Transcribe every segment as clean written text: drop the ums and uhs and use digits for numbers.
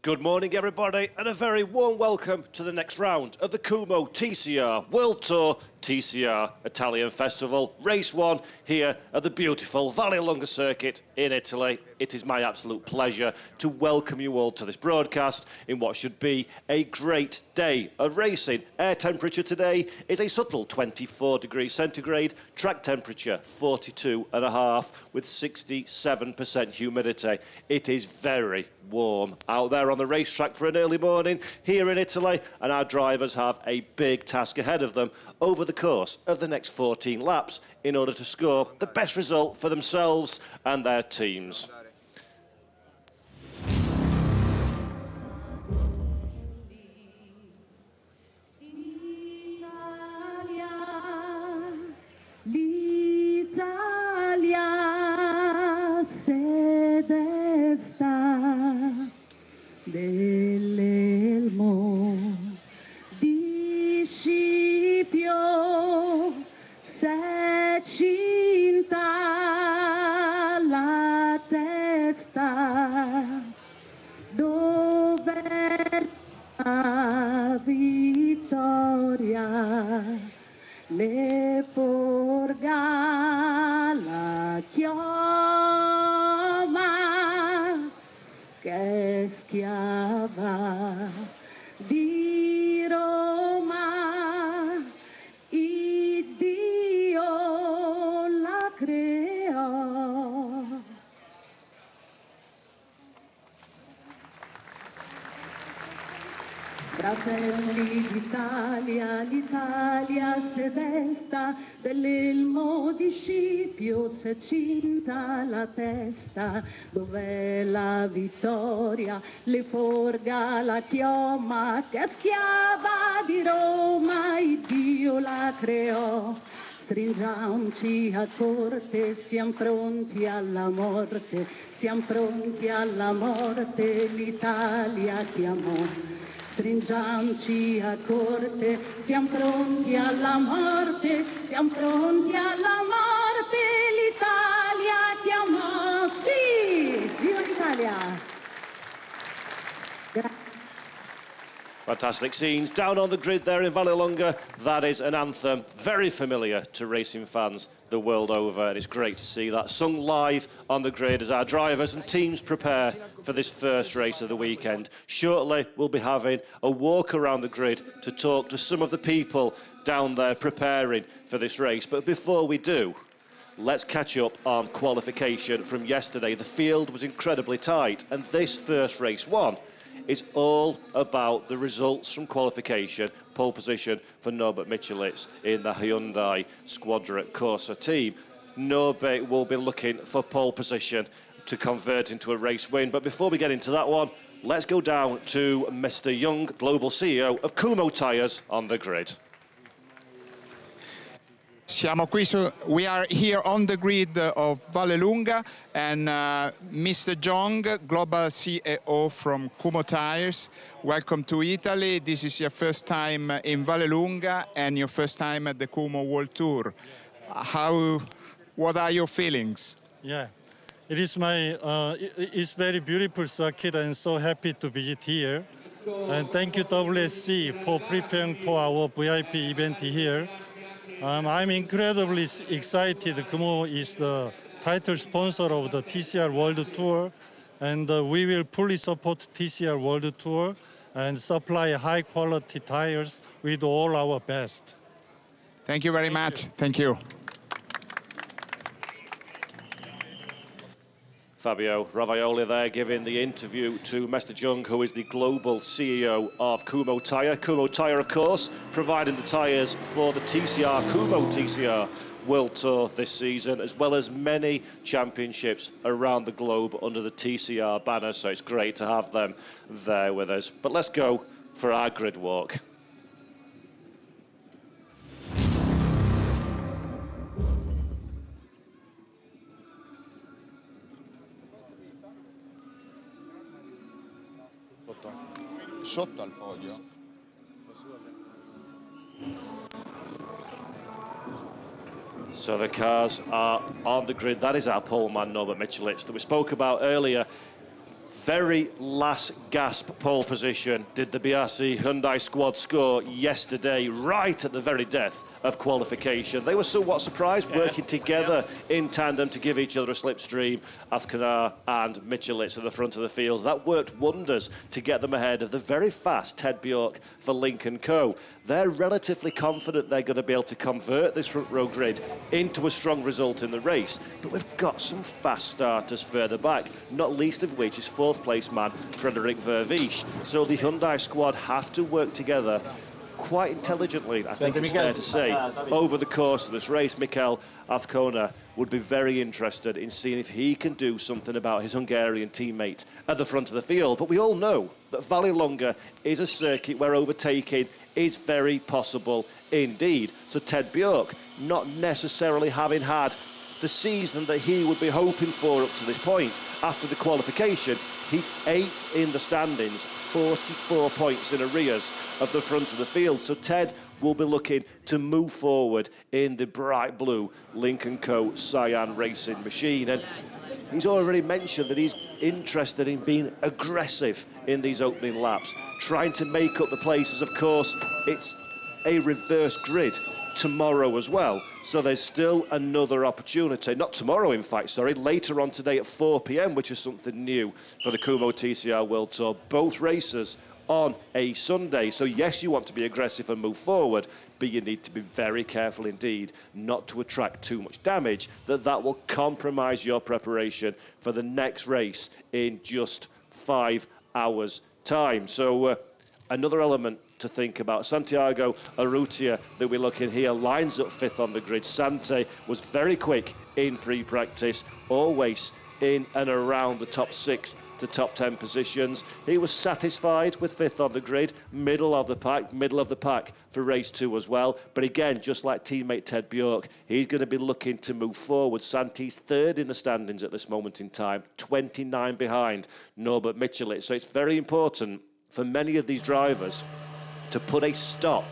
Good morning, everybody, and a very warm welcome to the next round of the Kumho TCR World Tour TCR Italian Festival, Race 1 here at the beautiful Vallelunga circuit in Italy. It is my absolute pleasure to welcome you all to this broadcast in what should be a great day of racing. Air temperature today is a subtle 24 degrees centigrade, track temperature 42.5 with 67% humidity. It is very warm out there on the racetrack for an early morning here in Italy, and our drivers have a big task ahead of them over the course of the next 14 laps in order to score the best result for themselves and their teams. L'Italia se desta dell'elmo di Scipio, s'è cinta la testa, dove la vittoria le porga la chioma che è schiava di Roma, Iddio la creò. Fratelli d'Italia, l'Italia se desta, dell'elmo di Scipio s'è cinta la testa, dov'è la vittoria le porga la chioma, che è schiava di Roma, Iddio la creò. Stringiamoci a corte, siamo pronti alla morte, siamo pronti alla morte, l'Italia chiamò. Stringiamoci a corte, siamo pronti alla morte, siamo pronti alla morte, l'Italia chiamò. Sì, viva l'Italia! Fantastic scenes down on the grid there in Vallelunga. That is an anthem very familiar to racing fans the world over, and it's great to see that sung live on the grid as our drivers and teams prepare for this first race of the weekend. Shortly, we'll be having a walk around the grid to talk to some of the people down there preparing for this race. But before we do, let's catch up on qualification from yesterday. The field was incredibly tight, and this first race one is all about the results from qualification. Pole position for Norbert Michelitz in the Hyundai Squadra Corsa team. Norbert will be looking for pole position to convert into a race win. But before we get into that one, let's go down to Mr. Young, Global CEO of Kumho Tyres, on the grid. We are here on the grid of Vallelunga, and Mr. Jong, Global CEO from Kumho Tires. Welcome to Italy. This is your first time in Vallelunga and your first time at the Kumho World Tour. What are your feelings? Yeah, it is it's very beautiful circuit, and so happy to visit here. And thank you WSC for preparing for our VIP event here. I'm incredibly excited. Kumho is the title sponsor of the TCR World Tour, and we will fully support TCR World Tour and supply high-quality tires with all our best. Thank you very much. Thank you. Fabio Ravaioli there giving the interview to Mr. Jung, who is the global CEO of Kumho Tyre. Kumho Tyre, of course, providing the tyres for the TCR, Kumho TCR World Tour this season, as well as many championships around the globe under the TCR banner, so it's great to have them there with us. But let's go for our grid walk. Sotto al podio. So the cars are on the grid. That is our pole man, Norbert Michelitz, that we spoke about earlier. very last gasp pole position did the BRC Hyundai squad score yesterday, right at the very death of qualification. They were somewhat surprised, working together in tandem to give each other a slipstream, Athkonar and Michelitz at the front of the field. That worked wonders to get them ahead of the very fast Ted Bjork for Link & Co. They're relatively confident they're going to be able to convert this front row grid into a strong result in the race, but we've got some fast starters further back, not least of which is fourth place man Frederik Vervisch. So the Hyundai squad have to work together quite intelligently, I think it's fair to say, over the course of this race. Mikel Athkonar would be very interested in seeing if he can do something about his Hungarian teammate at the front of the field. But we all know that Vallelunga is a circuit where overtaking is very possible indeed. So Ted Bjork, not necessarily having had the season that he would be hoping for up to this point after the qualification, he's 8th in the standings, 44 points in arrears of the front of the field. So Ted will be looking to move forward in the bright blue Link & Co Cyan racing machine. And he's already mentioned that he's interested in being aggressive in these opening laps, trying to make up the places. Of course, it's a reverse grid tomorrow as well, so there's still another opportunity. Not tomorrow, in fact, sorry, later on today at 4 p.m, which is something new for the Kumho TCR World Tour. Both races on a Sunday. So yes, you want to be aggressive and move forward, but you need to be very careful indeed not to attract too much damage, that will compromise your preparation for the next race in just 5 hours' time. So another element to think about. Santiago Urrutia, that we look in here, lines up 5th on the grid. Santi was very quick in free practice, always in and around the top 6 to top 10 positions. He was satisfied with 5th on the grid, middle of the pack for race 2 as well. But again, just like teammate Ted Bjork, he's going to be looking to move forward. Santi's 3rd in the standings at this moment in time, 29 behind Norbert Michelitz. So it's very important for many of these drivers to put a stop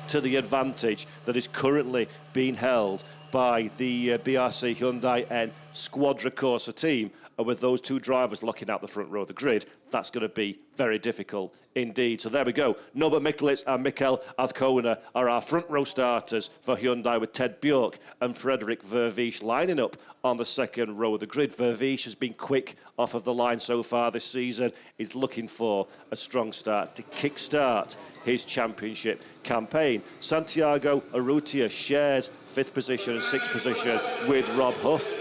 to the advantage that is currently being held by the BRC Hyundai N Squadra Corsa team. And with those two drivers locking out the front row of the grid, that's going to be very difficult indeed. So there we go. Norbert Michelitz and Mikel Athkonar are our front row starters for Hyundai, with Ted Bjork and Frederik Vervisch lining up on the second row of the grid. Vervisch has been quick off of the line so far this season. He's looking for a strong start to kickstart his championship campaign. Santiago Urrutia shares 5th position and 6th position with Rob Huff.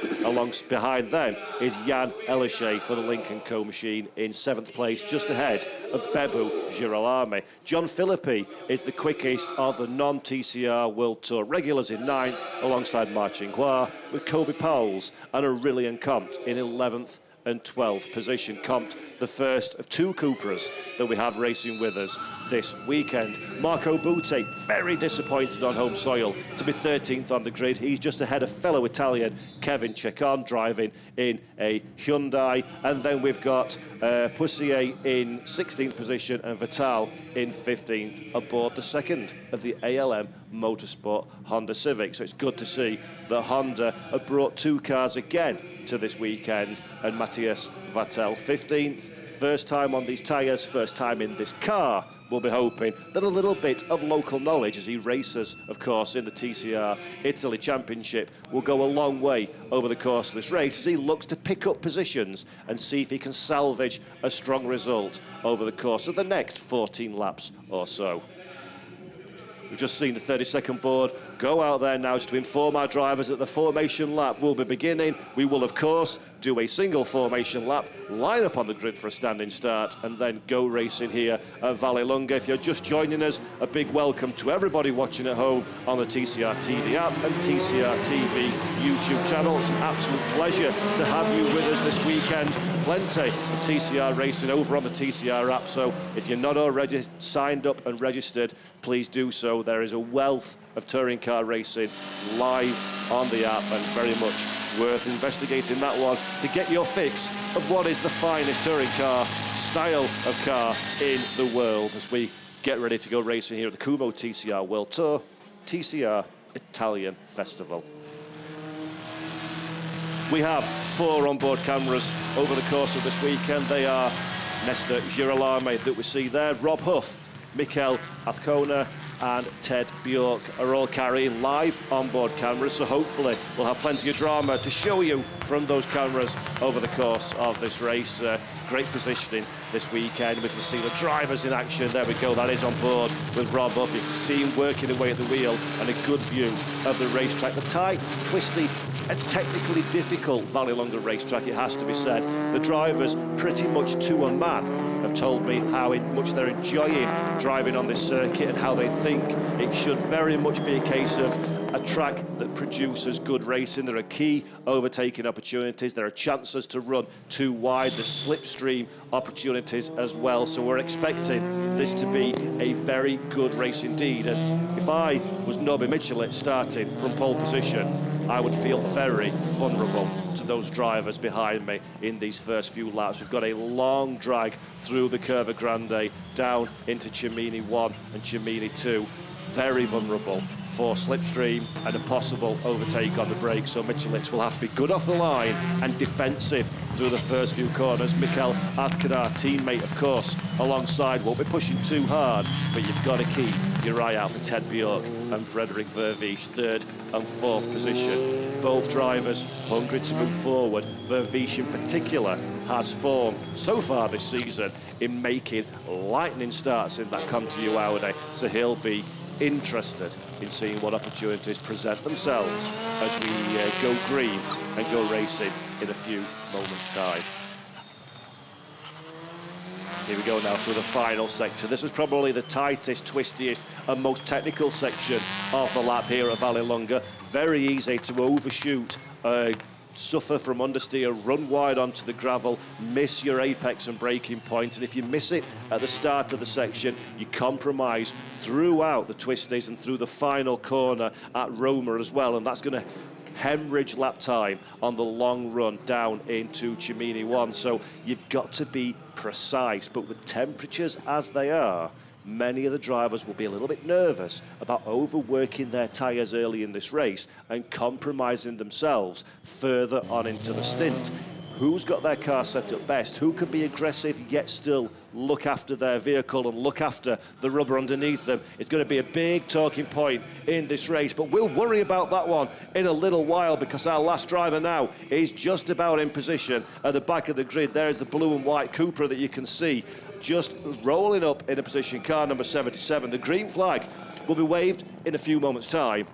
Behind them is Jan Elishay for the Link & Co machine in 7th place, just ahead of Bebu Girolami. John Philippi is the quickest of the non-TCR World Tour regulars in 9th, alongside Ma Qinghua, with Kobe Powles and Aurelian Comte in 11th and 12th position. Comte, the first of 2 Cupras that we have racing with us this weekend. Marco Butte, very disappointed on home soil to be 13th on the grid. He's just ahead of fellow Italian Kevin Ceccon, driving in a Hyundai. And then we've got Poussier in 16th position and Vital in 15th aboard the second of the ALM Motorsport Honda Civic. So it's good to see that Honda have brought 2 cars again to this weekend, and Matthias Vattel 15th, first time on these tyres, first time in this car. We'll be hoping that a little bit of local knowledge as he races, of course, in the TCR Italy Championship will go a long way over the course of this race as he looks to pick up positions and see if he can salvage a strong result over the course of the next 14 laps or so. We've just seen the 30-second board go out there now to inform our drivers that the formation lap will be beginning. We will, of course, do a single formation lap, line up on the grid for a standing start, and then go racing here at Vallelunga. If you're just joining us, a big welcome to everybody watching at home on the TCR TV app and TCR TV YouTube channel. It's an absolute pleasure to have you with us this weekend. Plenty of TCR racing over on the TCR app, so if you're not already signed up and registered, please do so. There is a wealth of touring car racing live on the app, and very much worth investigating that one to get your fix of what is the finest touring car style of car in the world as we get ready to go racing here at the Kumho TCR World Tour TCR Italian Festival. We have 4 onboard cameras over the course of this weekend. They are Nesta Girolami that we see there, Rob Huff, Mikel Azcona and Ted Bjork are all carrying live onboard cameras, so hopefully we'll have plenty of drama to show you from those cameras over the course of this race. Great positioning this weekend. We can see the drivers in action. There we go, that is on board with Rob Huff. You can see him working away at the wheel, and a good view of the racetrack. The tight, twisty and technically difficult Vallelunga racetrack, it has to be said. The drivers, pretty much to a man, have told me how much they're enjoying driving on this circuit and how they think it should very much be a case of a track that produces good racing. There are key overtaking opportunities. There are chances to run too wide. There's slipstream opportunities as well. So we're expecting this to be a very good race indeed. And if I was Nobby Michelet starting from pole position, I would feel very vulnerable to those drivers behind me in these first few laps. We've got a long drag through the Curva Grande down into Cimini 1 and Cimini 2. Very vulnerable for slipstream and a possible overtake on the brakes. So Michelets will have to be good off the line and defensive through the first few corners. Mikel Azcona, teammate, of course, alongside, won't be pushing too hard, but you've got to keep your eye out for Ted Bjork and Frederick Vervies, 3rd and 4th position. Both drivers hungry to move forward. Vervies in particular has form so far this season in making lightning starts in that Conti Audi, so he'll be interested in seeing what opportunities present themselves as we go green and go racing in a few moments' time. Here we go now through the final sector. This is probably the tightest, twistiest and most technical section of the lap here at Vallelunga. Very easy to overshoot, suffer from understeer, run wide onto the gravel, miss your apex and braking point, and if you miss it at the start of the section, you compromise throughout the twisties and through the final corner at Roma as well, and that's going to hemorrhage lap time on the long run down into Cimini 1. So you've got to be precise, but with temperatures as they are, many of the drivers will be a little bit nervous about overworking their tyres early in this race and compromising themselves further on into the stint. Who's got their car set up best? Who can be aggressive yet still look after their vehicle and look after the rubber underneath them? It's going to be a big talking point in this race, but we'll worry about that one in a little while, because our last driver now is just about in position at the back of the grid. There's the blue and white Cupra that you can see just rolling up in a position, car number 77. The green flag will be waved in a few moments' time.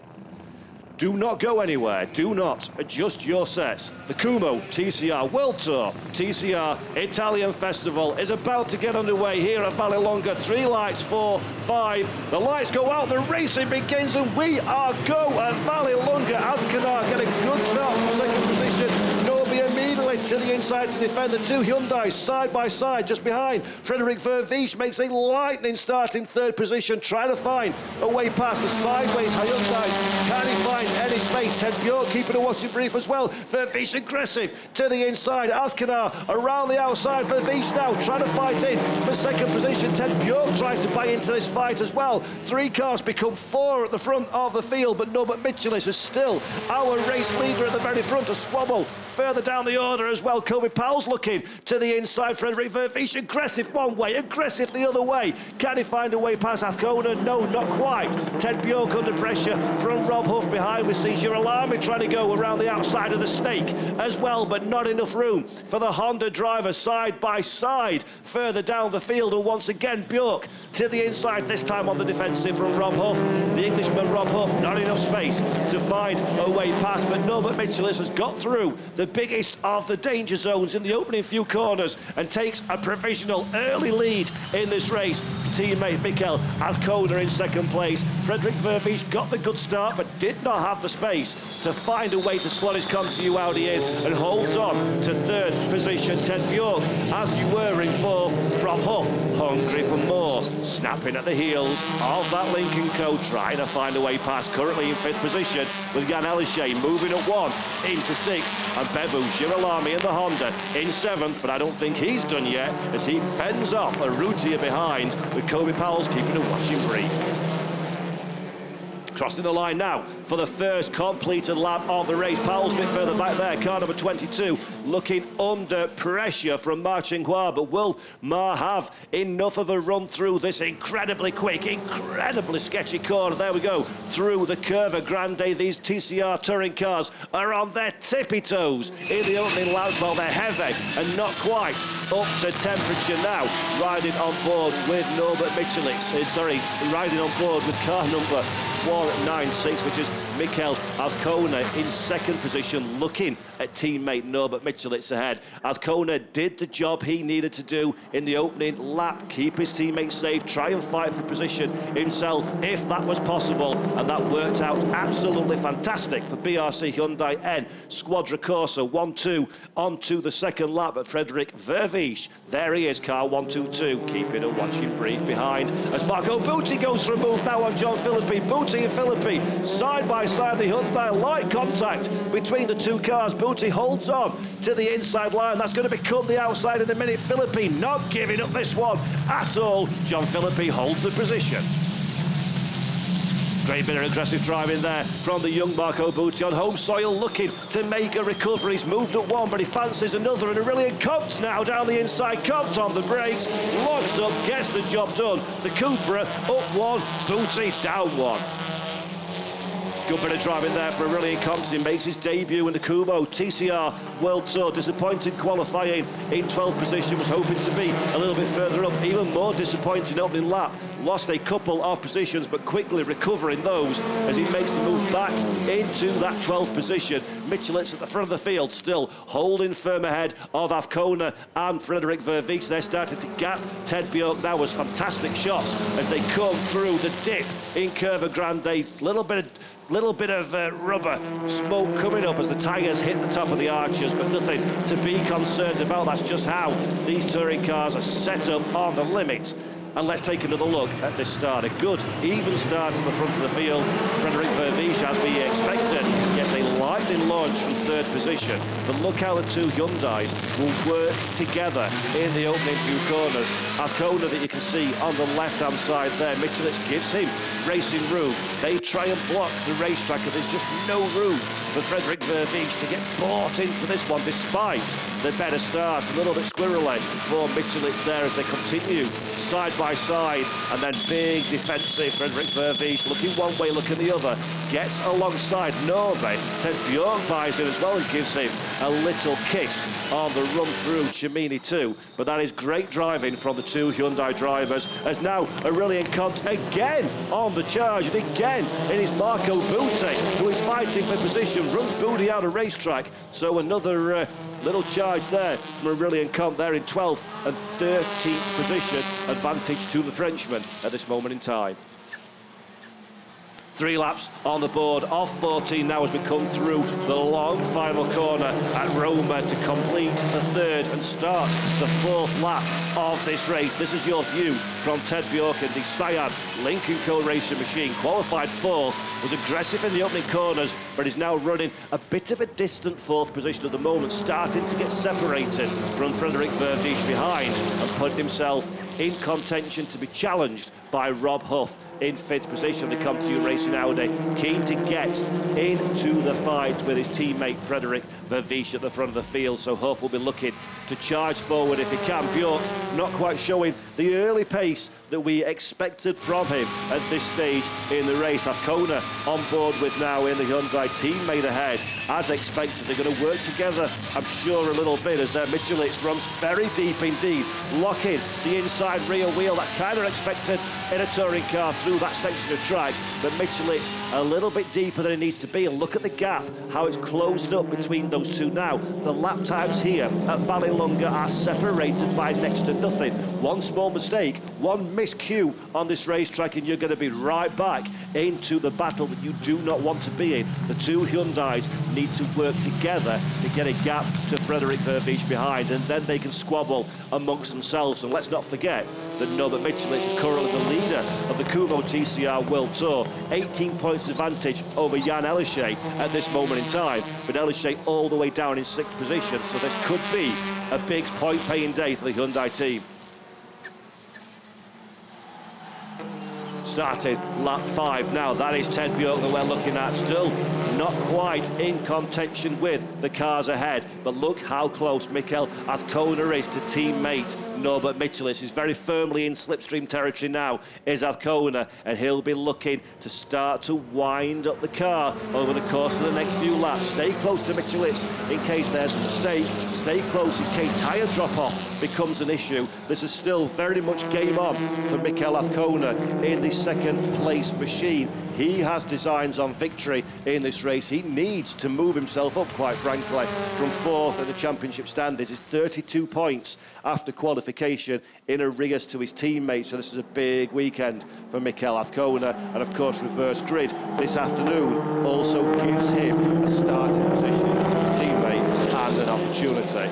Do not go anywhere. Do not adjust your sets. The Kumho TCR World Tour TCR Italian Festival is about to get underway here at Vallelunga. 3 lights, 4, 5. The lights go out, the racing begins, and we are go at Vallelunga. Azcona get a good start from 2nd position. Nobby immediately to the inside to defend. The 2 Hyundais side by side just behind. Frederick Vervies makes a lightning start in 3rd position, trying to find a way past the sideways Hyundais. Can he find any space? Ted Bjork keeping a watching brief as well. Vervies aggressive to the inside. Azcona around the outside. Vervies now trying to fight in for 2nd position. Ted Bjork tries to bang into this fight as well. 3 cars become 4 at the front of the field, but Norbert Michelis is still our race leader at the very front. A squabble further down the order as well. Kobe Powell's looking to the inside. Frederick Vervies aggressive one way, aggressive the other way. Can he find a way past Azcona? No, not quite. Ted Bjork under pressure from Rob Huff behind. We see Girolami trying to go around the outside of the snake as well, but not enough room for the Honda drivers side by side further down the field. And once again, Bjork to the inside, this time on the defensive from Rob Huff. The Englishman Rob Huff, not enough space to find a way past, but Norbert Michelis has got through the biggest of the danger zones in the opening few corners and takes a provisional early lead in this race. Teammate Mikel Azcona in 2nd place. Frederick Vervies got the good start, but did not have the space to find a way to slot his Conti Audi in, and holds on to 3rd position. Ted Bjork, as you were in 4th. Rob Huff, hungry for more, snapping at the heels of that Lincoln Co, trying to find a way past, currently in 5th position, with Jan Elishay moving at 1 into 6th, and Bebu Girolami in the Honda in 7th, but I don't think he's done yet as he fends off a Rutia behind, with Kobe Powell's keeping a watching brief. Crossing the line now for the first completed lap of the race. Powell's a bit further back there. Car number 22 looking under pressure from Ma Chinghua, but will Ma have enough of a run through this incredibly quick, incredibly sketchy corner? There we go, through the Curva Grande. These TCR touring cars are on their tippy toes in the opening laps. Well, they're heavy and not quite up to temperature now. Riding on board with Norbert Michelitz, riding on board with car number 196, which is Mikel Azcona in second position, looking at teammate Norbert Michelitz ahead. Azcona did the job he needed to do in the opening lap, keep his teammates safe, try and fight for position himself if that was possible, and that worked out absolutely fantastic for BRC Hyundai N Squadra Corsa 1-2 onto the second lap at Frederick Vervies. There he is, car 122, keeping a watching brief behind as Marco Butti goes for a move now on John Philippi. Butti and Philippi side by side, the Hyundai, light contact between the two cars. Butti holds on to the inside line. That's going to become the outside in a minute. Philippi not giving up this one at all. John Philippi holds the position. Great bit of aggressive driving there from the young Marco Butti on home soil, looking to make a recovery. He's moved at one, but he fancies another, and Aurelian Comte now down the inside. Comte on the brakes, locks up, gets the job done. The Cupra up one, Butti down one. Good bit of driving there for Aurelian Comte. He makes his debut in the Kumho TCR World Tour. Disappointing qualifying in 12th position, was hoping to be a little bit further up. Even more disappointing opening lap. Lost a couple of positions, but quickly recovering those as he makes the move back into that 12th position. Michelitz at the front of the field, still holding firm ahead of Azcona and Frederick Vervies. They're starting to gap Ted Bjork now as fantastic shots as they come through the dip in Curva Grande. Little bit of rubber smoke coming up as the tyres hit the top of the arches, but nothing to be concerned about. That's just how these touring cars are set up on the limit. And let's take another look at this start. A good, even start to the front of the field. Frederick Vervies, as we expected, gets a lightning launch from third position. But look how the two Hyundais will work together in the opening few corners. Azcona that you can see on the left-hand side there. Michelitz gives him racing room. They try and block the racetrack, and there's just no room for Frederick Vervies to get bought into this one, despite the better start. A little bit squirrely for Michelitz there as they continue side by side, and then big defensive Frederick Vervies looking one way, looking the other, gets alongside Norway. Ted Bjork buys in as well and gives him a little kiss on the run through Cimini too. But that is great driving from the two Hyundai drivers, as now Aurelian Comte again on the charge, and again it is Marco Butti who is fighting for position, runs Butti out of racetrack. So another little charge there from Aurelian Comte there in 12th and 13th position, advantage to the Frenchman at this moment in time. 3 laps on the board of 14 now as we come through the long final corner at Roma to complete the third and start the 4th lap of this race. This is your view from Ted Bjork and the Cyan Lincoln Co-Racing machine. Qualified 4th, was aggressive in the opening corners, but is now running a bit of a distant 4th position at the moment, starting to get separated from Frederick Vervies behind and putting himself in contention to be challenged by Rob Huff in 5th position. They come to you Racing Audi, keen to get into the fight with his teammate Frederick Vervies at the front of the field, so Huff will be looking to charge forward if he can. Bjork not quite showing the early pace that we expected from him at this stage in the race. Azcona on board with now in the Hyundai, teammate ahead as expected. They're going to work together, I'm sure, a little bit as their Michelitz runs very deep indeed, locking the inside rear wheel. That's kind of expected in a touring car through that section of track, but Michelitz a little bit deeper than it needs to be, and look at the gap, how it's closed up between those two now. The lap times here at Vallelunga are separated by next to nothing. One small mistake, one miscue on this racetrack, and you're going to be right back into the battle that you do not want to be in. The two Hyundais need to work together to get a gap to Frederick Vervies behind, and then they can squabble amongst themselves. And let's not forget that Norbert Michelitz is currently the leader of the Kumho TCR World Tour, 18 points advantage over Jan Elishay at this moment in time, but Elishay all the way down in 6th position, so this could be a big point-paying day for the Hyundai team. started lap 5 now. That is Ted Bjork that we're looking at, still not quite in contention with the cars ahead, but look how close Mikael Azcona is to teammate Norbert Michelis. He's very firmly in slipstream territory now, is Azcona, and he'll be looking to start to wind up the car over the course of the next few laps. Stay close to Michelis in case there's a mistake, stay close in case tyre drop-off becomes an issue. This is still very much game on for Mikael Azcona in the second place machine. He has designs on victory in this race. He needs to move himself up, quite frankly, from 4th at the championship standings. It's 32 points after qualification in arrears to his teammates. So this is a big weekend for Mikael Azcona. And of course, reverse grid this afternoon also gives him a starting position from his teammate and an opportunity.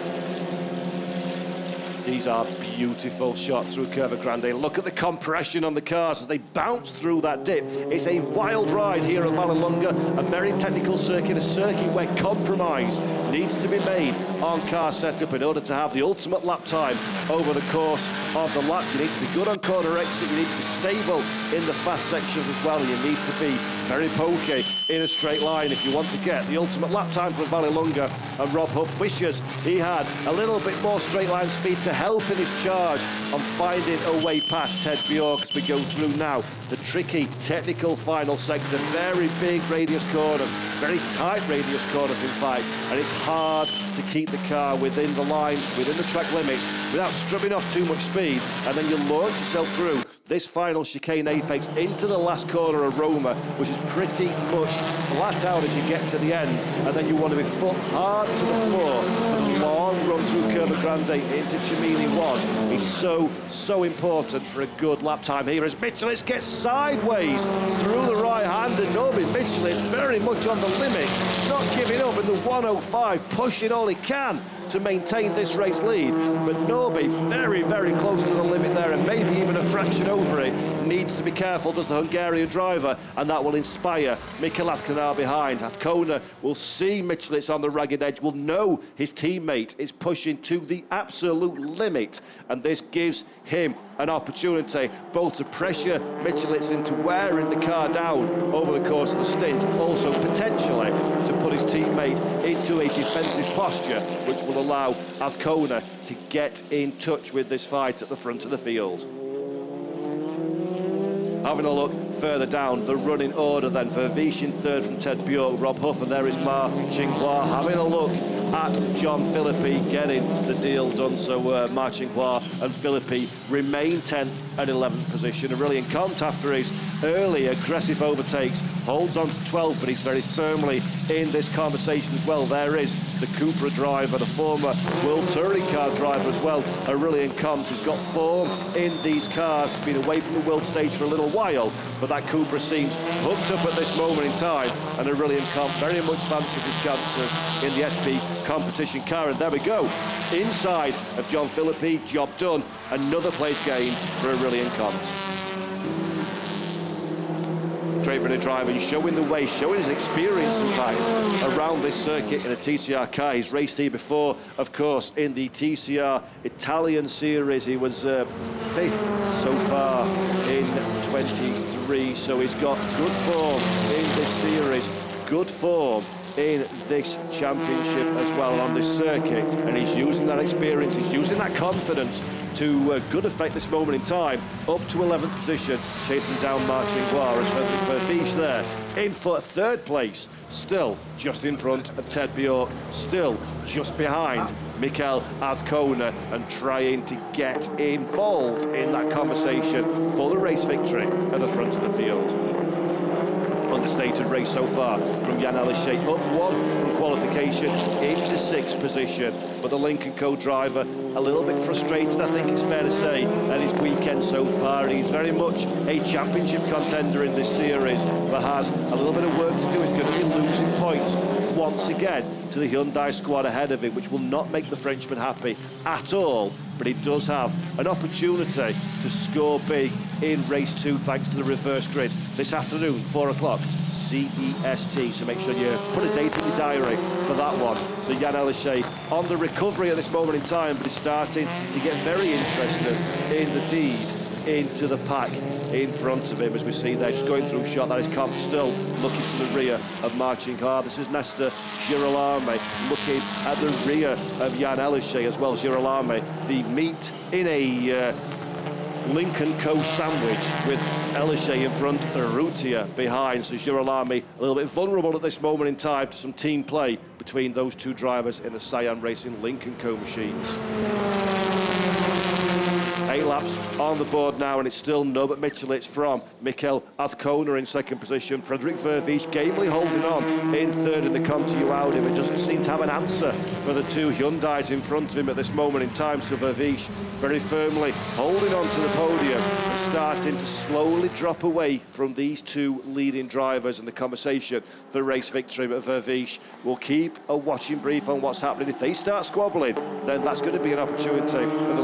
These are beautiful shots through Curva Grande. Look at the compression on the cars as they bounce through that dip. It's a wild ride here at Vallelunga, a very technical circuit, a circuit where compromise needs to be made on car setup in order to have the ultimate lap time over the course of the lap. You need to be good on corner exit, you need to be stable in the fast sections as well, and you need to be very pokey in a straight line if you want to get the ultimate lap time for Vallelunga. And Rob Huff wishes he had a little bit more straight line speed to help in his charge on finding a way past Ted Bjork as we go through now the tricky technical final sector. Very big radius corners, very tight radius corners in fact, and it's hard to keep the car within the lines, within the track limits, without scrubbing off too much speed, and then you launch yourself through this final chicane apex into the last corner of Roma, which is pretty much flat out as you get to the end, and then you want to be foot hard to the floor for the long run through Curva Grande into Cimini 1. It's so important for a good lap time here as Michelis gets sideways through the right hand, and Norbert Michelis very much on the limit, not giving up in the 105, pushing all he can to maintain this race lead, but Norby very, very close to the limit there, and maybe even a fraction over it. Needs to be careful, does the Hungarian driver, and that will inspire Mikael Azcona behind. Azcona will see Michelis on the ragged edge, will know his teammate is pushing to the absolute limit, and this gives him an opportunity both to pressure Michelis into wearing the car down over the course of the stint, also potentially to put his teammate into a defensive posture, which will allow Azcona to get in touch with this fight at the front of the field. Having a look further down the running order then for Vishin third from Ted Bjork, Rob Huff, and there is Ma Chinghua. Having a look at John Philippi getting the deal done, so Ma Chinghua and Philippi remain 10th and 11th position. Aurelian Comte, after his early aggressive overtakes, holds on to 12th, but he's very firmly in this conversation as well. There is the Cupra driver, the former World Touring Car driver as well. Aurelian Comte has got form in these cars. He's been away from the world stage for a little while, but that Cupra seems hooked up at this moment in time, and Aurelian Comte very much fancies his chances in the SP competition car. And there we go, inside of John Philippi, job done. Another place gain for Aurelian Comte. Great running driving, showing the way, showing his experience, in fact, around this circuit in a TCR car. He's raced here before, of course, in the TCR Italian series. He was 5th so far in 23, so he's got good form in this series, good form in this championship as well on this circuit, and he's using that experience, he's using that confidence to good effect this moment in time, up to 11th position, chasing down Ma Chinghua as Frederick Verfiche there in for 3rd place, still just in front of Ted Bjork, still just behind Mikael Azcona, and trying to get involved in that conversation for the race victory at the front of the field. Understated race so far from Jan Elishay, up 1 from qualification into 6th position, but the Lincoln Co driver a little bit frustrated, I think it's fair to say, at his weekend so far. He's very much a championship contender in this series, but has a little bit of work to do. He's going to be losing points once again to the Hyundai squad ahead of him, which will not make the Frenchman happy at all, but he does have an opportunity to score big in race 2 thanks to the reverse grid this afternoon, 4 o'clock CEST, so make sure you put a date in your diary for that one. So Jan Elishay on the recovery at this moment in time, but he's starting to get very interested in the deed into the pack in front of him, as we see there, just going through shot. That is Kumho still looking to the rear of marching hard. This is Nesta Girolami looking at the rear of Jan Elishay as well. Girolami, the meat in a Lincoln Co sandwich with Elishay in front, Rutia behind. So Girolami a little bit vulnerable at this moment in time to some team play between those two drivers in the Cyan Racing Lincoln Co machines. 8 laps on the board now, and it's still Norbert Michelitz from Mikkel Azcona in second position. Frederik Vervies gamely holding on in third in the Comte Audi, but doesn't seem to have an answer for the two Hyundais in front of him at this moment in time. So Vervies very firmly holding on to the podium and starting to slowly drop away from these two leading drivers in the conversation for race victory. But Vervies will keep a watching brief on what's happening. If they start squabbling, then that's going to be an opportunity for the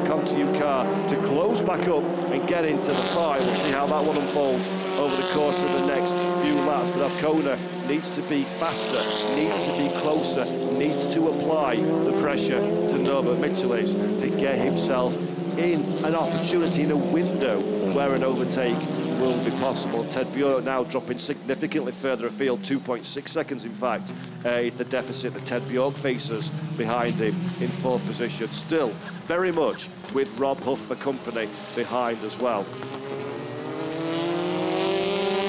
Comte car to close back up and get into the fight. We'll see how that one unfolds over the course of the next few laps. But Azcona needs to be faster, needs to be closer, needs to apply the pressure to Norbert Michelitz to get himself in an opportunity, in a window where an overtake will be possible. Ted Bjork now dropping significantly further afield, 2.6 seconds in fact, is the deficit that Ted Bjork faces behind him in fourth position. Still very much with Rob Huff for company behind as well.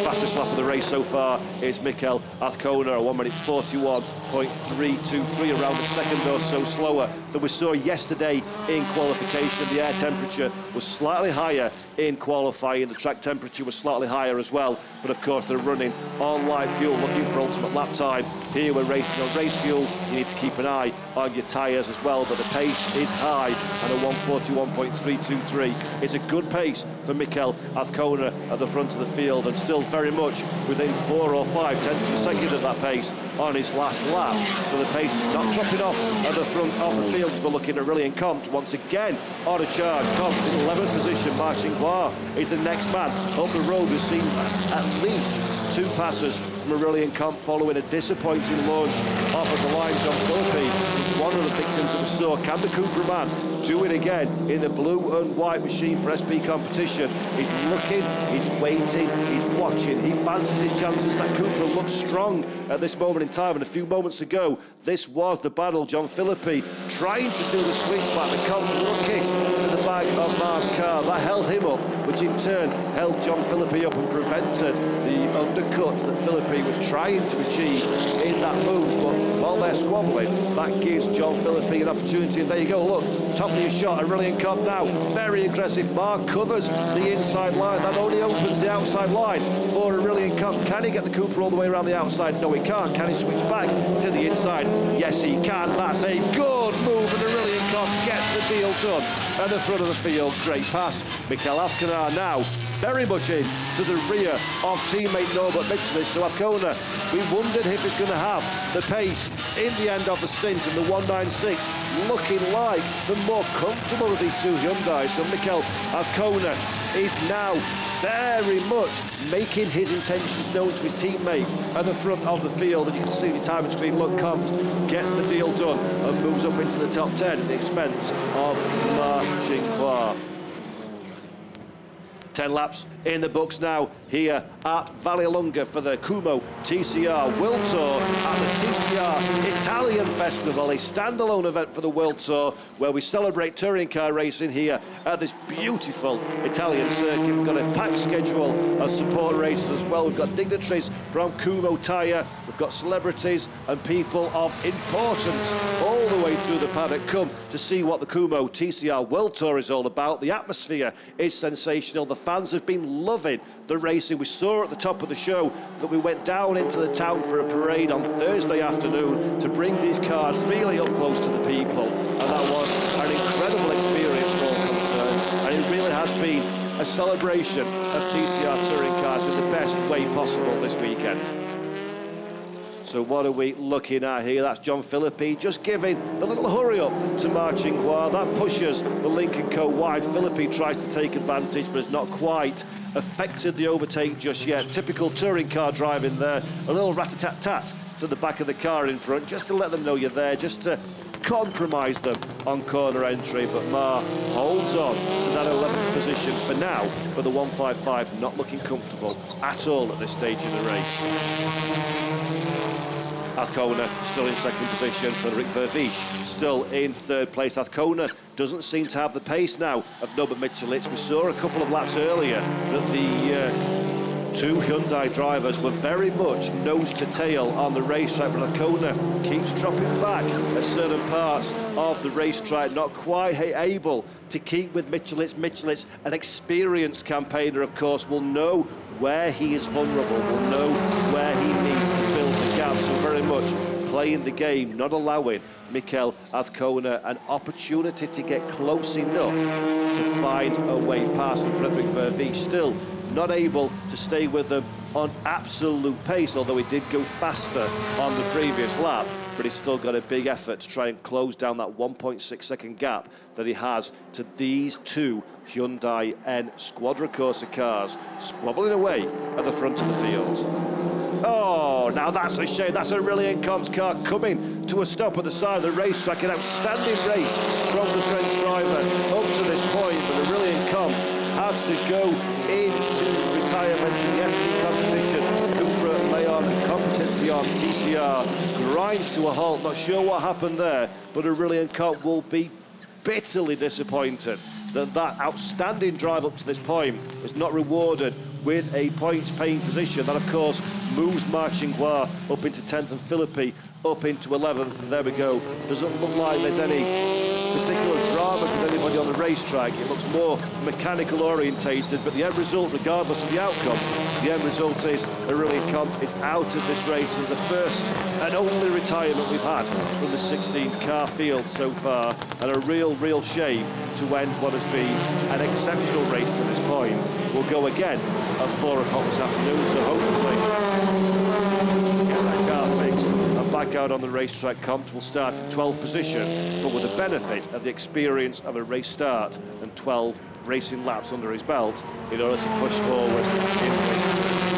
Fastest lap of the race so far is Mikkel Azcona, a 1 minute 41.323, around a second or so slower than we saw yesterday in qualification. The air temperature was slightly higher in qualifying, the track temperature was slightly higher as well, but of course they're running on light fuel, looking for ultimate lap time. Here we're racing on race fuel, you need to keep an eye on your tyres as well, but the pace is high, and a 141.323 is a good pace for Mikkel Azcona at the front of the field, and still very much within 4 or 5 tenths of a second of that pace on his last lap. So the pace is not dropping off at the front of the field. We're looking at Aurélien Comte once again on a charge. Comte in 11th position. Marching Gloire is the next man up the road. We've seen at least 2 passes from Aurélien Comte following a disappointing launch off of the line. John Philippi is one of the victims that we saw. Can the Cooper man do it again in the blue and white machine for SP competition? He's looking, he's waiting, he's watching. He fancies his chances. That Cooper looks strong at this moment in time, and a few moments ago this was the battle. John Philippi trying to do the switch back, the Comte little kiss to the back of Mars' car. That held him up, which in turn held John Philippi up and prevented the undercut that Philippi was trying to achieve in that move. But while they're squabbling, that gives John Philippi an opportunity, and there you go, look, top of your shot, Aurélien Comte now, very aggressive. Mark covers the inside line, that only opens the outside line for Aurélien Comte. Can he get the Cooper all the way around the outside? No, he can't. Can he switch back to the inside? Yes, he can. That's a good move, and Aurélien Comte gets the deal done at the front of the field. Great pass. Mikkel Azcona now very much in to the rear of teammate Norbert Michelitz. So Azcona, we wondered if he's going to have the pace in the end of the stint, and the 196 looking like the more comfortable of these two Hyundais. So Mikkel Azcona is now very much making his intentions known to his teammate at the front of the field, and you can see the timing screen. Look, Comte gets the deal done and moves up into the top 10 at the expense of Marching Gloire. 10 laps in the books now here at Vallelunga for the Kumho TCR World Tour at the TCR Italian Festival, a standalone event for the World Tour where we celebrate touring car racing here at this beautiful Italian circuit. We've got a packed schedule of support races as well. We've got dignitaries from Kumho Tyre, we've got celebrities and people of importance all the way through the paddock come to see what the Kumho TCR World Tour is all about. The atmosphere is sensational. The fans have been loving the racing. We saw at the top of the show that we went down into the town for a parade on Thursday afternoon to bring these cars really up close to the people, and that was an incredible experience for all concerned, and it really has been a celebration of TCR touring cars in the best way possible this weekend. So what are we looking at here? That's John Philippi just giving a little hurry up to Marching Gloire. That pushes the Lincoln Co wide. Philippi tries to take advantage, but has not quite affected the overtake just yet. Typical touring car driving there. A little rat-a-tat-tat to the back of the car in front, just to let them know you're there, just to compromise them on corner entry, but Ma holds on to that 11th position for now, but the 155 not looking comfortable at all at this stage of the race. Azcona still in second position, Frederik Vervisch still in third place. Azcona doesn't seem to have the pace now of Norbert Michelitz. We saw a couple of laps earlier that the two Hyundai drivers were very much nose to tail on the racetrack, but Azcona keeps dropping back at certain parts of the racetrack, not quite able to keep with Michelitz. Michelitz, an experienced campaigner, of course, will know where he is vulnerable, will know where he needs to build a gap, so very much playing the game, not allowing Mikel Azcona an opportunity to get close enough to find a way past. And Frederik Vervisch still not able to stay with them on absolute pace, although he did go faster on the previous lap, but he's still got a big effort to try and close down that 1.6 second gap that he has to these two Hyundai N Squadra Corsa cars, squabbling away at the front of the field. Oh, now that's a shame. That's a Aurélien Comte's car coming to a stop at the side of the racetrack. An outstanding race from the French driver up to this point, but Aurélien Comte has to go into retirement in the SP competition. Cupra, Leon and Competition TCR grinds to a halt. Not sure what happened there, but Aurélien Comte will be bitterly disappointed that that outstanding drive up to this point is not rewarded with a points-paying position. That, of course, moves Marchingbois up into 10th and Philippi up into 11th, and there we go. Doesn't look like there's any particular drama with anybody on the racetrack. It looks more mechanical orientated, but the end result, regardless of the outcome, the end result is Aurélien Comte is out of this race, and the first and only retirement we've had from the 16-car field so far, and a real shame to end what has been an exceptional race to this point. We'll go again at 4 o'clock this afternoon, so hopefully get that car fixed and back out on the racetrack. Comte will start in 12th position, but with the benefit of the experience of a race start and 12 racing laps under his belt in order to push forward in race 2.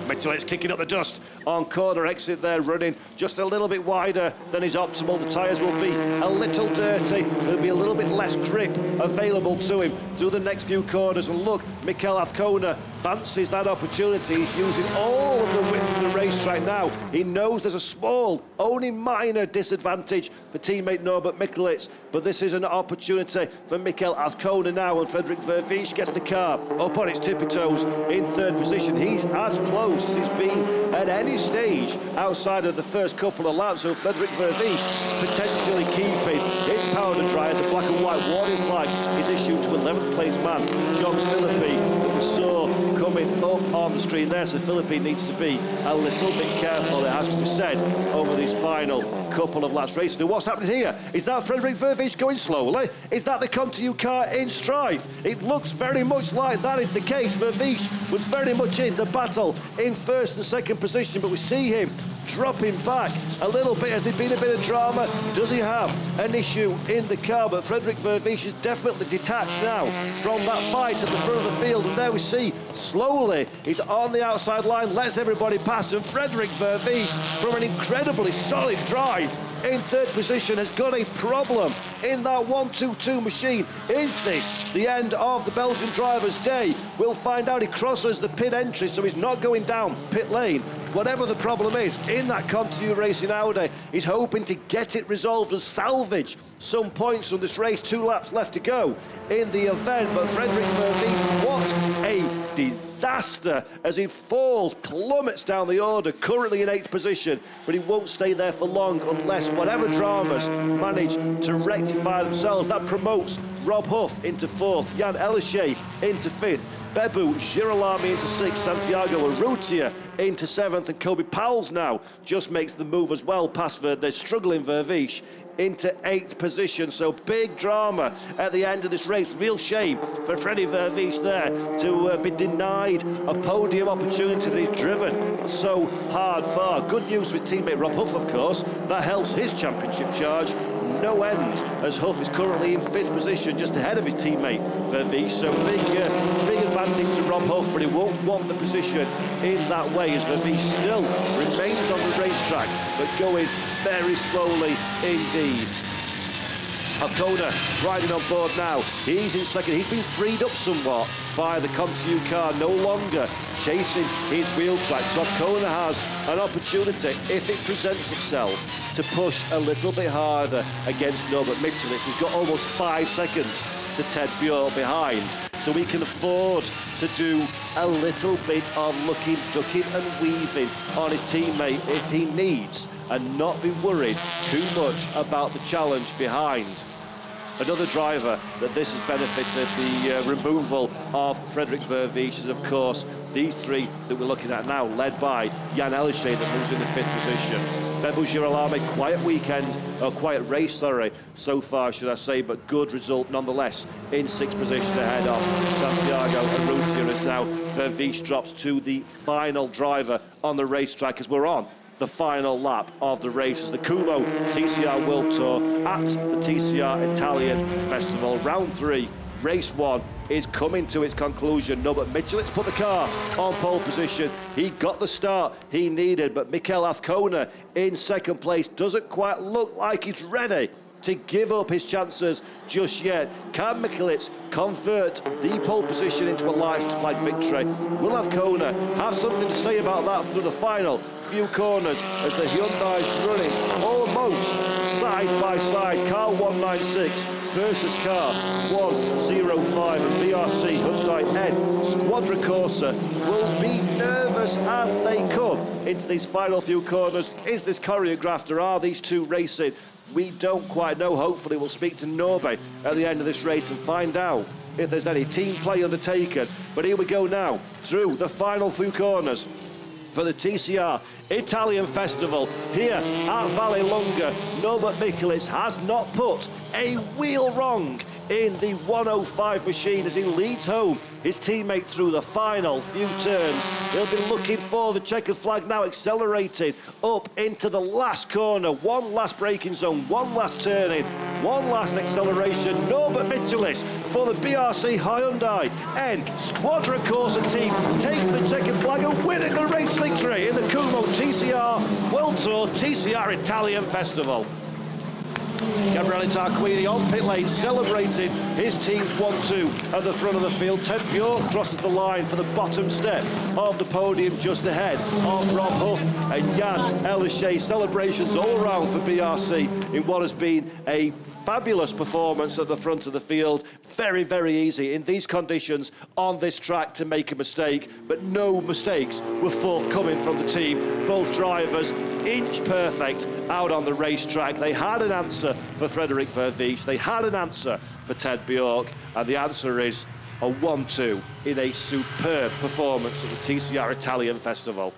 Michelitz kicking up the dust on corner exit there, running just a little bit wider than is optimal. The tyres will be a little dirty. There'll be a little bit less grip available to him through the next few corners. And look, Mikel Azcona fancies that opportunity. He's using all of the width of the racetrack now. He knows there's a small, only minor disadvantage for teammate Norbert Michelitz, but this is an opportunity for Mikel Azcona now, and Frederik Vervisch gets the car up on its tippy toes in 3rd position. He's as close as he's been at any stage outside of the first couple of laps, so Frederik Vervisch potentially keeping his powder dry as a black and white warning flag is issued to 11th place man John Philippi, that we saw coming up on the screen there. So Philippi needs to be a little bit careful, it has to be said, over these final couple of laps racing. And what's happening here? Is that Frederik Vervisch going slowly? Is that the Continu car in strife? It looks very much like that is the case. Vervisch was very much in the battle in 1st and 2nd position, but we see him dropping back a little bit. Has there been a bit of drama? Does he have an issue in the car? But Frederik Vervisch is definitely detached now from that fight at the front of the field, and there we see slowly he's on the outside line, lets everybody pass, and Frederik Vervisch, from an incredibly solid drive in 3rd position, has got a problem in that 1-2-2 machine. Is this the end of the Belgian driver's day? We'll find out. He crosses the pit entry, so he's not going down pit lane. Whatever the problem is in that Continu Racing Audi, he's hoping to get it resolved and salvage some points from this race. 2 laps left to go in the event, but Frederik Vervisch, what a disaster as he falls, plummets down the order, currently in 8th position, but he won't stay there for long unless whatever dramas manage to rectify themselves. That promotes Rob Huff into 4th, Jan Elysée into 5th, Bebu Girolami into 6th, Santiago Urrutia into 7th, and Kobe Powell's now just makes the move as well past the struggling Vervisch into 8th position. So big drama at the end of this race. Real shame for Freddie Vervisch there to be denied a podium opportunity that he's driven so hard for. Good news with teammate Rob Huff, of course. That helps his championship charge no end, as Huff is currently in 5th position, just ahead of his teammate Vervies. So big advantage to Rob Huff, but he won't want the position in that way, as Vervies still remains on the racetrack, but going very slowly indeed. Kona riding on board now. He's in second. He's been freed up somewhat by the Continu car, no longer chasing his wheel track. So Kona has an opportunity, if it presents itself, to push a little bit harder against Norbert Michelis. He's got almost 5 seconds to Ted Bjork behind. So he can afford to do a little bit of looking, ducking and weaving on his teammate if he needs, and not be worried too much about the challenge behind. Another driver that this has benefited, the removal of Frederik Vervies, is of course these three that we're looking at now, led by Jan Elyshe, that moves in the 5th position. Bebo Girolamo, quiet weekend, or quiet race, sorry, so far, should I say, but good result nonetheless, in 6th position ahead of Santiago Urrutia, as now Vervies drops to the final driver on the racetrack, as we're on the final lap of the race, as the Kumho TCR World Tour at the TCR Italian Festival. Round 3, race 1 is coming to its conclusion. No, but Michelis put the car on pole position. He got the start he needed, but Mikel Azcona in 2nd place doesn't quite look like he's ready to give up his chances just yet. Can Michelis convert the pole position into a light flag victory? Will Azcona have something to say about that for the final few corners, as the Hyundai's running almost side by side? Car 196 versus car 105, and BRC Hyundai N Squadra Corsa will be nervous as they come into these final few corners. Is this choreographed, or are these two racing? We don't quite know. Hopefully we'll speak to Norbe at the end of this race and find out if there's any team play undertaken. But here we go now through the final few corners for the TCR Italian Festival here at Vallelunga. Norbert Michelis has not put a wheel wrong in the 105 machine as he leads home his teammate through the final few turns. He'll be looking for the checkered flag now, accelerating up into the last corner. One last braking zone, one last turning, one last acceleration. Norbert Michelis for the BRC Hyundai N Squadra Corsa team takes the checkered flag and winning the race victory in the Kumho TCR World Tour TCR Italian Festival. Gabriele Tarquini on pit lane, celebrating his team's 1-2 at the front of the field. Ted Bjork crosses the line for the bottom step of the podium, just ahead of Rob Huff and Jan Elyshe. Celebrations all around for BRC in what has been a fabulous performance at the front of the field. Very, very easy in these conditions on this track to make a mistake, but no mistakes were forthcoming from the team. Both drivers inch perfect out on the racetrack. They had an answer for Frederik Vervies, they had an answer for Ted Bjork, and the answer is a 1-2 in a superb performance at the TCR Italian Festival.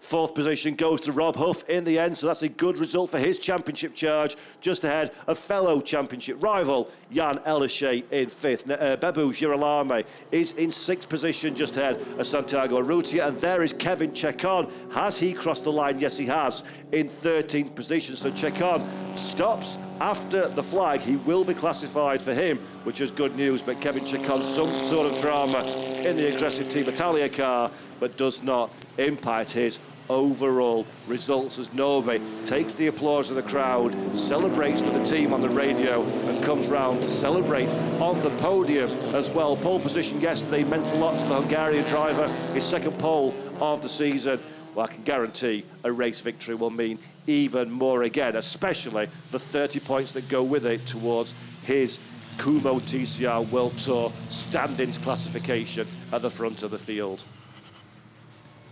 4th position goes to Rob Huff in the end, so that's a good result for his championship charge, just ahead of fellow championship rival Jan Elyshe in 5th. Bebo Girolamo is in 6th position, just ahead of Santiago Urrutia, and there is Kevin Chekon. Has he crossed the line? Yes, he has, in 13th position. So Chekon stops after the flag. He will be classified for him, which is good news, but Kevin Chekon, some sort of drama in the aggressive Team Italia car, but does not impact his overall results, as Norbe takes the applause of the crowd, celebrates with the team on the radio, and comes round to celebrate on the podium as well. Pole position yesterday meant a lot to the Hungarian driver, his 2nd pole of the season. Well, I can guarantee a race victory will mean even more again, especially the 30 points that go with it towards his Kumho TCR World Tour standings classification at the front of the field.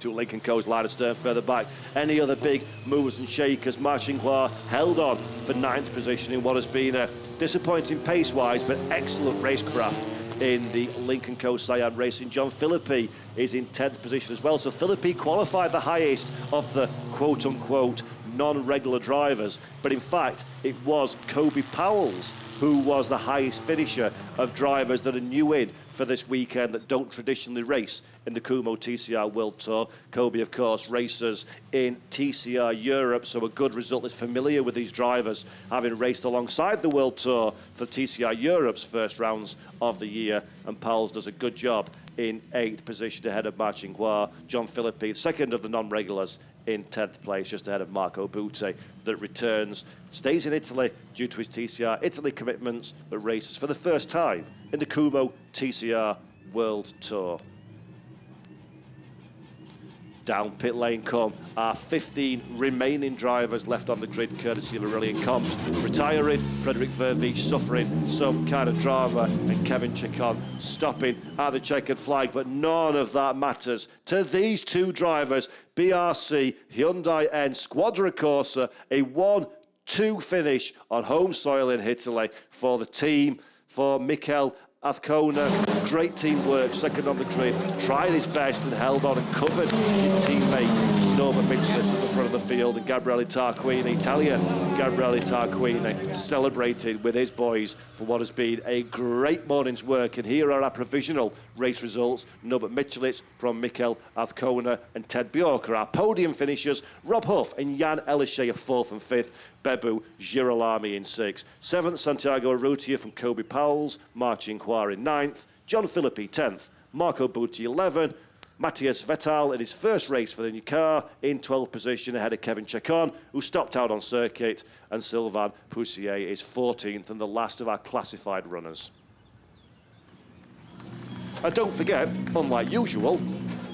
To Lincoln Co's line astern further back. Any other big movers and shakers? Marchingois held on for 9th position in what has been a disappointing pace-wise but excellent racecraft in the Lincoln Co Cyan Racing. John Philippi is in 10th position as well. So Philippi qualified the highest of the quote-unquote non-regular drivers, but in fact it was Kobe Powell's who was the highest finisher of drivers that are new in for this weekend that don't traditionally race in the Kumho TCR World Tour. Kobe, of course, races in TCR Europe, so a good result. Is familiar with these drivers, having raced alongside the World Tour for TCR Europe's first rounds of the year, and Powell's does a good job in 8th position ahead of Marcinkoir. John Philippi, second of the non-regulars, in 10th place, just ahead of Marco Butte, that returns, stays in Italy due to his TCR Italy commitments, but races for the first time in the Kumho TCR World Tour. Down pit lane come our 15 remaining drivers left on the grid, courtesy of Aurelian Comps. Retiring, Frederick Verveech suffering some kind of drama, and Kevin Chacon stopping at the checkered flag, but none of that matters to these two drivers. BRC Hyundai N Squadra Corsa, a 1-2 finish on home soil in Italy for the team, for Mikel Azcona. Great teamwork, second on the grid, tried his best and held on and covered his teammate Norbert Michelis at the front of the field, and Gabriele Tarquini, Italian Gabriele Tarquini, celebrated with his boys for what has been a great morning's work. And here are our provisional race results. Norbert Michelis from Mikel Azcona and Ted Bjork are our podium finishers. Rob Huff and Jan Elishay are 4th and 5th. Bebu Girolami in 6th. 7th, Santiago Arrutia from Kobe Powell's. Marcinkoir in 9th. John Philippi 10th. Marco Butte 11th. Matthias Vettel in his first race for the new car in 12th position ahead of Kevin Chacon, who stopped out on circuit, and Sylvain Poussier is 14th and the last of our classified runners. And don't forget, unlike usual,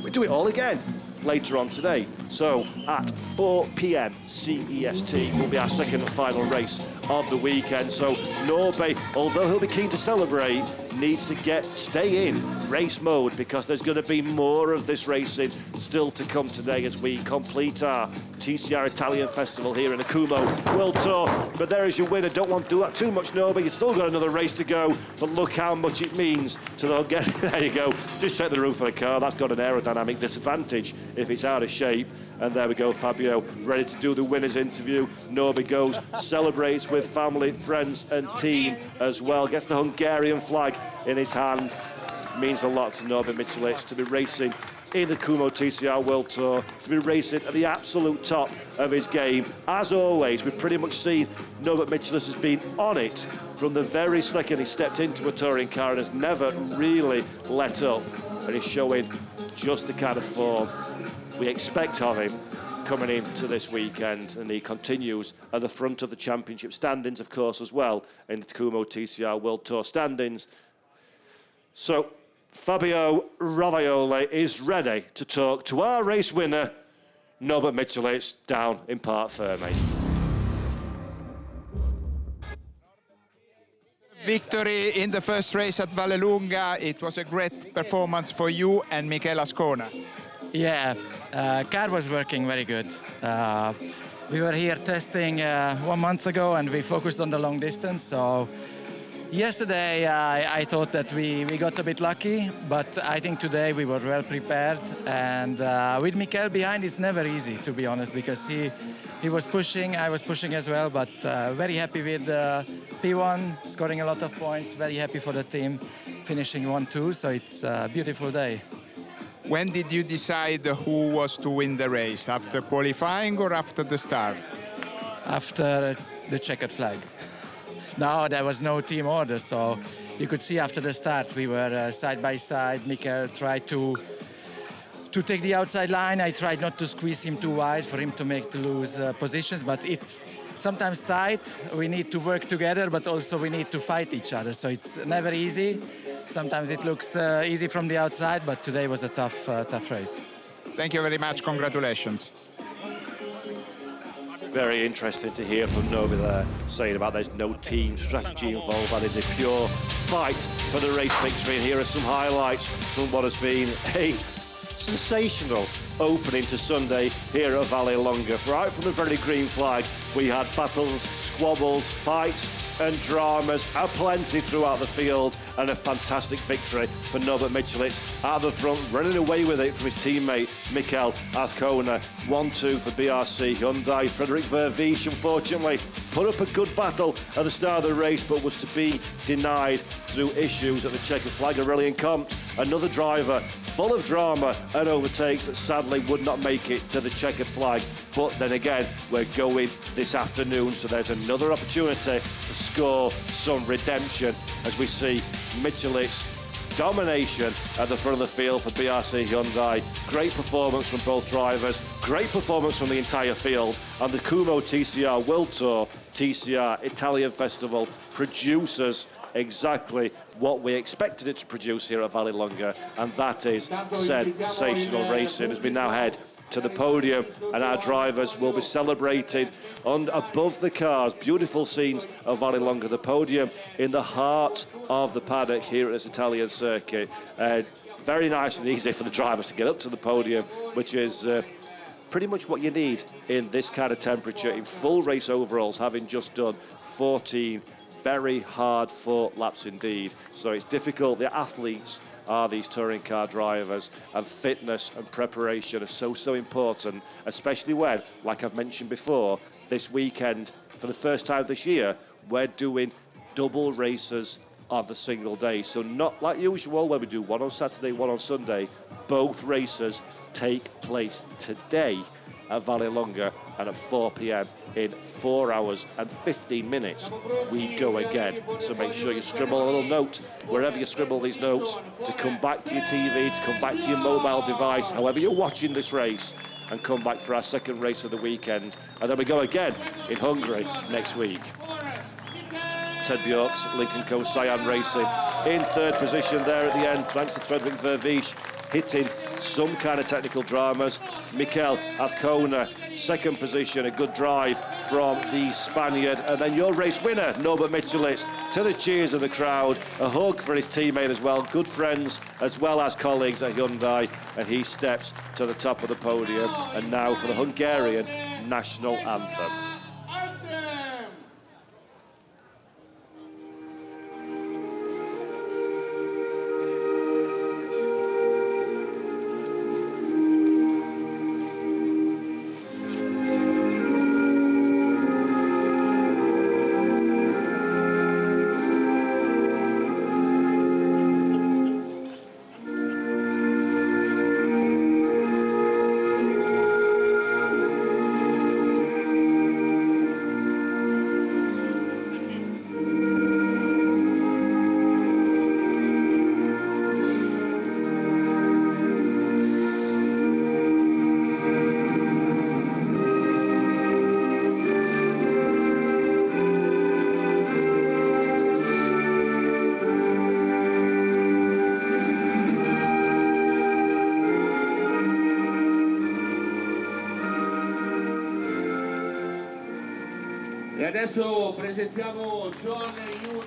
we do it all again later on today. So at 4 p.m. CEST will be our second and final race of the weekend. So Norbe, although he'll be keen to celebrate, needs to stay in race mode, because there's going to be more of this racing still to come today as we complete our TCR Italian Festival here in the Kumho World Tour. But there is your winner. Don't want to do that too much, Norbe. You've still got another race to go, but look how much it means to the there you go. Just check the roof of the car. That's got an aerodynamic disadvantage if it's out of shape. And there we go, Fabio ready to do the winner's interview. Norby goes, celebrates with family, friends and team as well. Gets the Hungarian flag in his hand. Means a lot to Norbert Michelis to be racing in the Kumho TCR World Tour, to be racing at the absolute top of his game. As always, we've pretty much seen Norbert Michelis has been on it from the very second he stepped into a touring car and has never really let up. And he's showing just the kind of form we expect of him coming into this weekend, and he continues at the front of the championship standings, of course, as well, in the Kumho TCR World Tour standings. So Fabio Ravaiole is ready to talk to our race winner, Norbert Michelis, down in Parc Ferme. Victory in the first race at Vallelunga. It was a great performance for you and Mikel Azcona. Yeah, car was working very good. We were here testing 1 month ago, and we focused on the long distance. So yesterday I thought that we got a bit lucky, but I think today we were well prepared. And with Mikel behind, it's never easy, to be honest, because he was pushing, I was pushing as well. But very happy with P1, scoring a lot of points. Very happy for the team, finishing 1-2. So it's a beautiful day. When did you decide who was to win the race? After qualifying or after the start? After the checkered flag. No, there was no team order, so you could see after the start we were side by side. Mikel tried to take the outside line. I tried not to squeeze him too wide for him to lose positions, but it's sometimes tight. We need to work together, but also we need to fight each other, so it's never easy. Sometimes it looks easy from the outside, but today was a tough race. Thank you very much. Congratulations. Very interesting to hear from Nobi there, saying about there's no team strategy involved, that is a pure fight for the race victory. And here are some highlights from what has been a sensational opening to Sunday here at Vallelunga. Right from the very green flag, we had battles, squabbles, fights, and dramas aplenty throughout the field, and a fantastic victory for Norbert Michelitz at the front, running away with it from his teammate Mikel Azcona. 1-2 for BRC Hyundai. Frederick Vervisch, unfortunately, put up a good battle at the start of the race, but was to be denied through issues at the checkered flag. Aurelien Comte, another driver full of drama and overtakes that sadly would not make it to the checkered flag. But then again, we're going this afternoon, so there's another opportunity to score some redemption as we see Michelitz domination at the front of the field for BRC Hyundai. Great performance from both drivers, great performance from the entire field, and the Kumho TCR World Tour TCR Italian Festival produces exactly what we expected it to produce here at Vallelunga, and that is sensational racing as we now head to the podium, and our drivers will be celebrated above the cars. Beautiful scenes of Vallelunga, the podium in the heart of the paddock here at this Italian circuit. Very nice and easy for the drivers to get up to the podium, which is pretty much what you need in this kind of temperature, in full race overalls, having just done 14 very hard fought laps indeed. So it's difficult. The athletes are these touring car drivers, and fitness and preparation are so important, especially when, like I've mentioned before, this weekend, for the first time this year, we're doing double races on the single day. So not like usual where we do one on Saturday, one on Sunday. Both races take place today at Vallelunga, and at 4 p.m. in 4 hours and 15 minutes we go again. So make sure you scribble a little note wherever you scribble these notes, to come back to your TV, to come back to your mobile device, however you're watching this race, and come back for our second race of the weekend. And then we go again in Hungary next week. Ted Bjork's Lincoln Co. Cyan Racing in third position there at the end, thanks to Frederick Vervisch, hitting some kind of technical dramas. Mikel Azcona, second position, a good drive from the Spaniard. And then your race winner, Norbert Michelitz, to the cheers of the crowd. A hug for his teammate as well, good friends as well as colleagues at Hyundai. And he steps to the top of the podium. And now for the Hungarian national anthem. Adesso presentiamo John Yoon,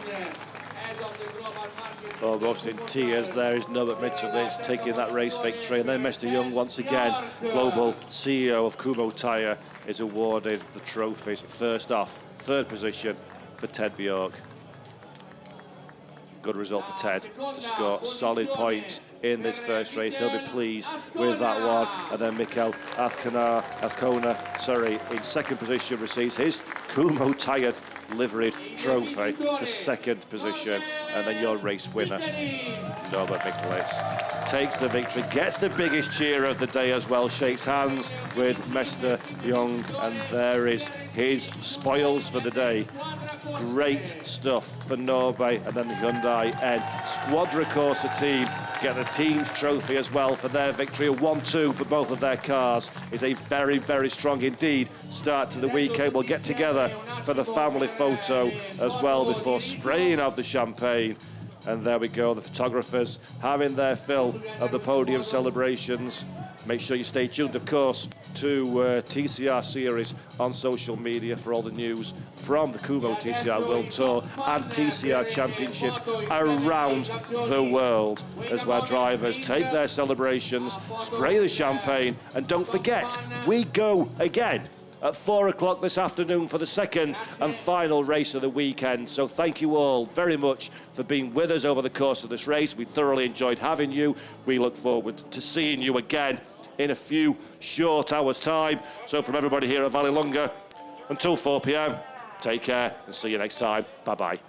head of the global marketing. Almost in tears there is Norbert Michelitz taking that race victory, and then Mr. Young once again, global CEO of Kumho Tire, is awarded the trophies. First off, third position for Ted Bjork. Good result for Ted to score solid points in this first race. He'll be pleased with that one. And then Mikel Azcona, in second position, receives his Kumho Tire liveried trophy for second position. And then your race winner, Norbert Michelitz, takes the victory, gets the biggest cheer of the day as well, shakes hands with Mr. Young, and there is his spoils for the day. Great stuff for Norway. And then the Hyundai N Squadra Corsa team get the team's trophy as well for their victory. A 1-2 for both of their cars is a very, very strong indeed start to the weekend. We'll get together for the family photo as well before spraying of the champagne. And there we go, the photographers having their fill of the podium celebrations. Make sure you stay tuned, of course, to TCR Series on social media for all the news from the Kumho TCR World Tour and TCR Championships around the world, as our drivers take their celebrations, spray the champagne, and don't forget, we go again at 4 o'clock this afternoon for the second and final race of the weekend. So thank you all very much for being with us over the course of this race. We thoroughly enjoyed having you. We look forward to seeing you again in a few short hours' time. So from everybody here at Vallelunga, until 4 p.m, take care and see you next time. Bye-bye.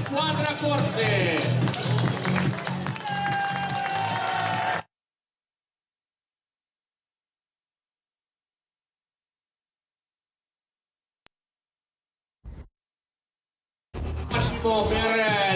Squadra corse. Massimo per